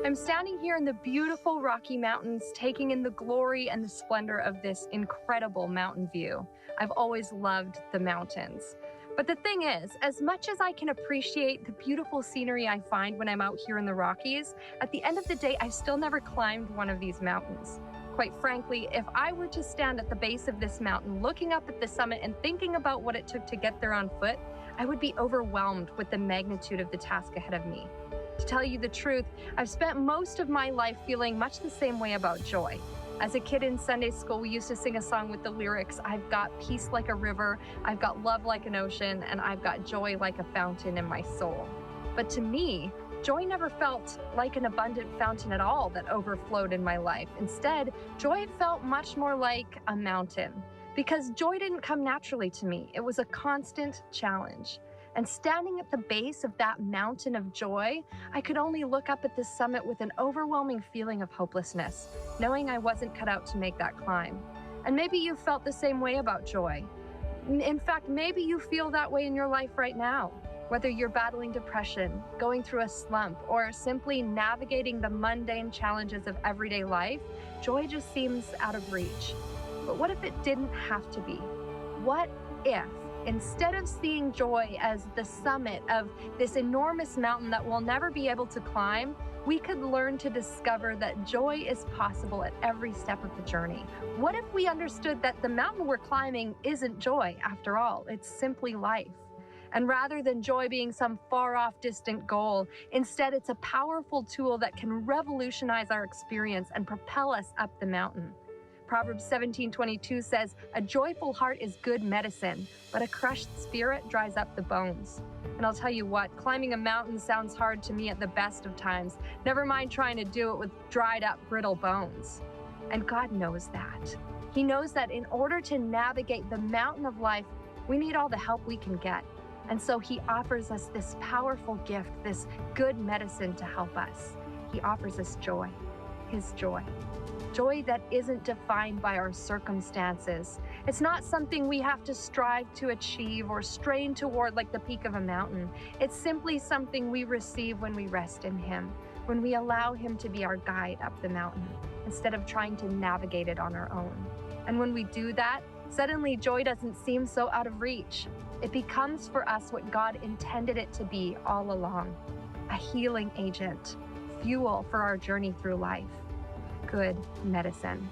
I'm standing here in the beautiful Rocky Mountains, taking in the glory and the splendor of this incredible mountain view. I've always loved the mountains. But the thing is, as much as I can appreciate the beautiful scenery I find when I'm out here in the Rockies, at the end of the day, I've still never climbed one of these mountains. Quite frankly, if I were to stand at the base of this mountain, looking up at the summit and thinking about what it took to get there on foot, I would be overwhelmed with the magnitude of the task ahead of me. To tell you the truth, I've spent most of my life feeling much the same way about joy. As a kid in Sunday school, we used to sing a song with the lyrics, "I've got peace like a river, I've got love like an ocean, and I've got joy like a fountain in my soul." But to me, joy never felt like an abundant fountain at all that overflowed in my life. Instead, joy felt much more like a mountain. Because joy didn't come naturally to me. It was a constant challenge. And standing at the base of that mountain of joy, I could only look up at the summit with an overwhelming feeling of hopelessness, knowing I wasn't cut out to make that climb. And maybe you felt the same way about joy. In fact, maybe you feel that way in your life right now. Whether you're battling depression, going through a slump, or simply navigating the mundane challenges of everyday life, joy just seems out of reach. But what if it didn't have to be? What if, instead of seeing joy as the summit of this enormous mountain that we'll never be able to climb, we could learn to discover that joy is possible at every step of the journey? What if we understood that the mountain we're climbing isn't joy after all? It's simply life. And rather than joy being some far-off distant goal, instead it's a powerful tool that can revolutionize our experience and propel us up the mountain. Proverbs 17:22 says, "A joyful heart is good medicine, but a crushed spirit dries up the bones." And I'll tell you what, climbing a mountain sounds hard to me at the best of times. Never mind trying to do it with dried up, brittle bones. And God knows that. He knows that in order to navigate the mountain of life, we need all the help we can get. And so He offers us this powerful gift, this good medicine to help us. He offers us joy, His joy. Joy that isn't defined by our circumstances. It's not something we have to strive to achieve or strain toward like the peak of a mountain. It's simply something we receive when we rest in Him, when we allow Him to be our guide up the mountain, instead of trying to navigate it on our own. And when we do that, suddenly joy doesn't seem so out of reach. It becomes for us what God intended it to be all along: a healing agent, fuel for our journey through life. Good medicine.